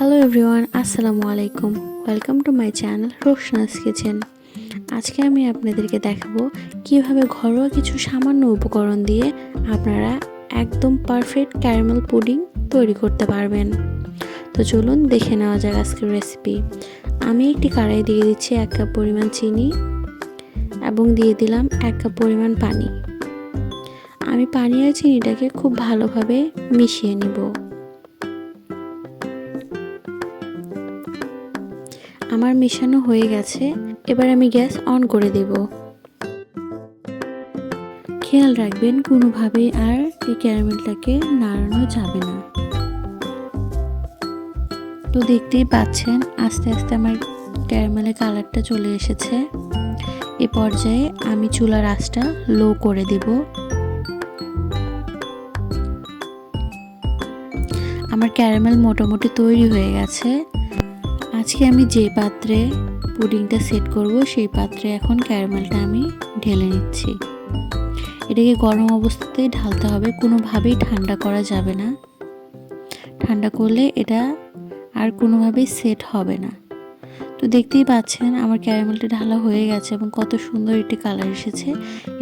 Hello everyone, আসসালামু আলাইকুম। Welcome to my channel Roksana's kitchen. আজকে আমি আপনাদেরকে দেখাবো কিভাবে ঘরোয়া কিছু সামান্য উপকরণ দিয়ে আপনারা একদম পারফেক্ট ক্যারামেল পুডিং তৈরি করতে পারবেন। তো চলুন দেখে নেওয়া যাক আজকের রেসিপি। আমি একটি কড়াই দিয়ে দিচ্ছি 1 কাপ পরিমাণ চিনি এবং দিয়ে দিলাম 1 কাপ পরিমাণ পানি। আমি পানি আর চিনিটাকে খুব ভালোভাবে মিশিয়ে নিব। আমার মেশানো হয়ে গেছে, এবার আমি গ্যাস অন করে দেব। খেয়াল রাখবেন কোনোভাবেই আর এই ক্যারামেলটাকে নাড়ানো যাবে না। তো দেখতেই পাচ্ছেন আস্তে আস্তে আমার ক্যারামেলের কালারটা চলে এসেছে। এ পর্যায়ে আমি চুলার আঁচটা লো করে দেব। আমার ক্যারামেল মোটামুটি তৈরি হয়ে গেছে। আজকে আমি যে পাত্রে পুডিংটা সেট করব সেই পাত্রে এখন ক্যারামেলটা আমি ঢেলে নিচ্ছি। এটাকে গরম অবস্থাতেই ঢালতে হবে, কোনোভাবেই ঠান্ডা করা যাবে না। ঠান্ডা করলে এটা আর কোনোভাবেই সেট হবে না। তো দেখতেই পাচ্ছেন আমার ক্যারামেলটা ঢালা হয়ে গেছে এবং কত সুন্দর একটি কালার এসেছে।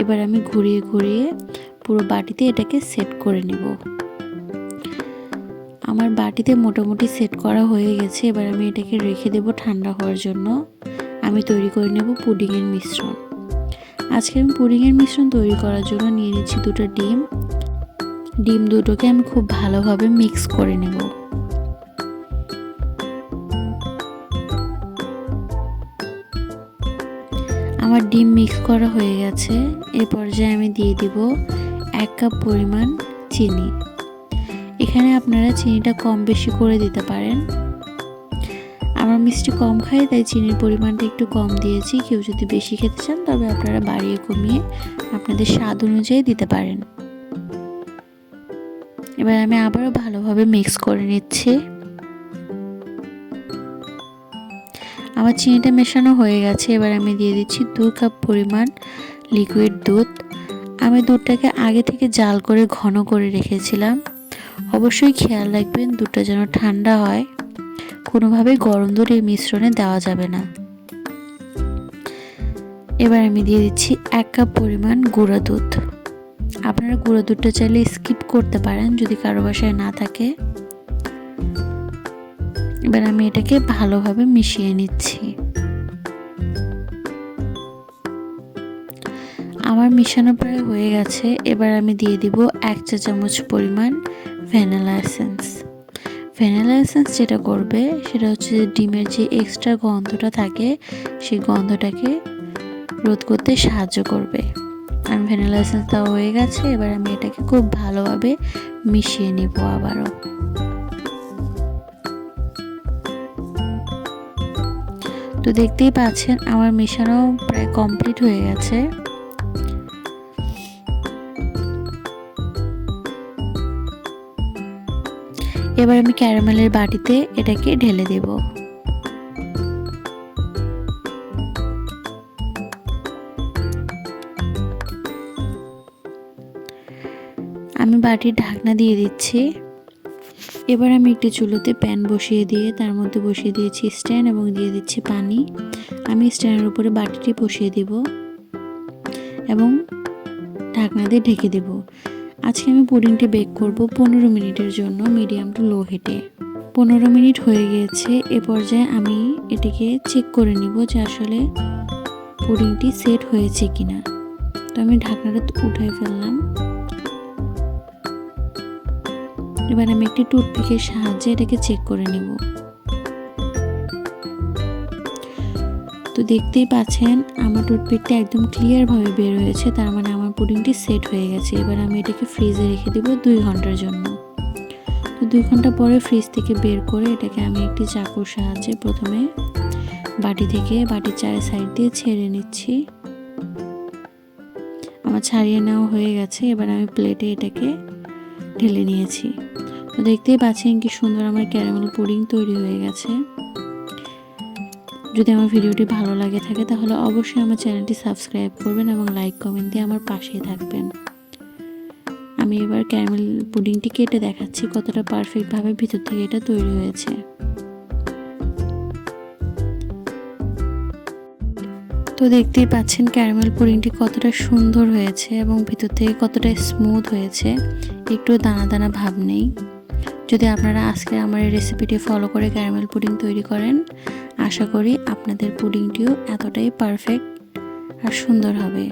এবার আমি ঘুরিয়ে ঘুরিয়ে পুরো বাটিতে এটাকে সেট করে নেব। আমার বাটিতে মোটামুটি সেট করা হয়ে গেছে। এবার আমি এটাকে রেখে দেব ঠান্ডা হওয়ার জন্য। আমি তৈরি করে নেব পুডিংয়ের মিশ্রণ। আজকে আমি পুডিংয়ের মিশ্রণ তৈরি করার জন্য নিয়ে নিচ্ছি 2টা ডিম। ডিম দুটোকে আমি খুব ভালোভাবে মিক্স করে নেব। আমার ডিম মিক্স করা হয়ে গেছে। এই পর্যায়ে আমি দিয়ে দিব 1 কাপ পরিমাণ চিনি। এখানে আপনারা চিনিটা কম বেশি করে দিতে পারেন। আমার মিষ্টি কম খাই, তাই চিনির পরিমাণটা একটু কম দিয়েছি। কেউ যদি বেশি খেতে চান তবে আপনারা বাড়িয়ে কমিয়ে আপনাদের স্বাদ অনুযায়ী দিতে পারেন। এবার আমি আবারও ভালোভাবে মিক্স করে নিচ্ছি। আমার চিনিটা মেশানো হয়ে গেছে। এবার আমি দিয়ে দিচ্ছি 2 কাপ পরিমাণ লিকুইড দুধ। আমি দুধটাকে আগে থেকে জাল করে ঘন করে রেখেছিলাম। অবশ্যই খেয়াল রাখবেন দুধটা যেন ঠান্ডা হয়, কোনোভাবে গরম দুধ এই মিশ্রণে দেওয়া যাবে না। এবার আমি দিয়ে দিচ্ছি 1 কাপ পরিমাণ গুঁড়া দুধ। আপনারা গুঁড়া দুধটা চাইলে স্কিপ করতে পারেন যদি কারো বাসায় না থাকে। এবার আমি এটাকে ভালোভাবে মিশিয়ে নিচ্ছি। আমার মিশানো প্রায় হয়ে গেছে। এবার আমি দিয়ে দিব 1 চা চামচ পরিমাণ ভ্যানিলা এসেন্স। ভ্যানিলা এসেন্স যেটা করবে সেটা হচ্ছে ডিমের যে এক্সট্রা গন্ধটা থাকে সেই গন্ধটাকে রোধ করতে সাহায্য করবে। আমি ভ্যানিলা এসেন্স দেওয়া হয়ে গেছে। এবার আমি এটাকে খুব ভালোভাবে মিশিয়ে নেব আবারও। তো দেখতেই পাচ্ছেন আমার মেশানো প্রায় কমপ্লিট হয়ে গেছে। এবার আমি ক্যারামেলের বাটিতে এটাকে ঢেলে দেব। আমি বাটির ঢাকনা দিয়ে দিচ্ছি। এবার আমি একটি চুলোতে প্যান বসিয়ে দিয়ে তার মধ্যে বসিয়ে দিয়েছি স্ট্যান্ড এবং দিয়ে দিচ্ছি পানি। আমি স্ট্যান্ডের উপরে বাটিটি বসিয়ে দেব এবং ঢাকনা দিয়ে ঢেকে দেব। আজকে আমি পুডিংটি বেক করব 15 মিনিটের জন্য মিডিয়াম টু লো হিটে। 15 মিনিট হয়ে গিয়েছে। এ পর্যায়ে আমি এটিকে চেক করে নিব যে আসলে পুডিংটি সেট হয়েছে কিনা। তো আমি ঢাকনাটা উঠিয়ে ফেললাম। এবার আমি একটি টুথপিকের সাহায্যে এটাকে চেক করে নেব। তো দেখতেই পাচ্ছেন আমার টুথপিকটা একদম ক্লিয়ারভাবে বের হয়েছে, তার মানে আমার পুডিংটি সেট হয়ে গেছে। এবার আমি এটাকে ফ্রিজে রেখে দেব 2 ঘন্টার জন্য। তো 2 ঘন্টা পরে ফ্রিজ থেকে বের করে এটাকে আমি একটি চাকুর সাহায্যে প্রথমে বাটির চারি সাইড দিয়ে ছেড়ে নিচ্ছি। আমার ছাড়িয়ে নেওয়া হয়ে গেছে। এবার আমি প্লেটে এটাকে ঢেলে নিয়েছি। তো দেখতেই পাচ্ছেন কি সুন্দর আমার ক্যারামেল পুডিং তৈরি হয়ে গেছে। যদি আমার ভিডিওটি ভালো লাগে থাকে তাহলে অবশ্যই আমার চ্যানেলটি সাবস্ক্রাইব করবেন এবং লাইক কমেন্ট দিয়ে আমার পাশেই থাকবেন। আমি এবার ক্যারামেল পুডিংটি কেটে দেখাচ্ছি কতটা পারফেক্টভাবে ভিতর থেকে এটা তৈরি হয়েছে। তো দেখতেই পাচ্ছেন ক্যারামেল পুডিংটি কতটা সুন্দর হয়েছে এবং ভিতর থেকে কতটা স্মুথ হয়েছে, একটু দানা দানা ভাব নেই। যদি আপনারা আজকে আমার এই রেসিপিটি ফলো করে ক্যারামেল পুডিং তৈরি করেন, আশা করি আপনাদের পুডিংটিও এতটাই পারফেক্ট আর সুন্দর হবে।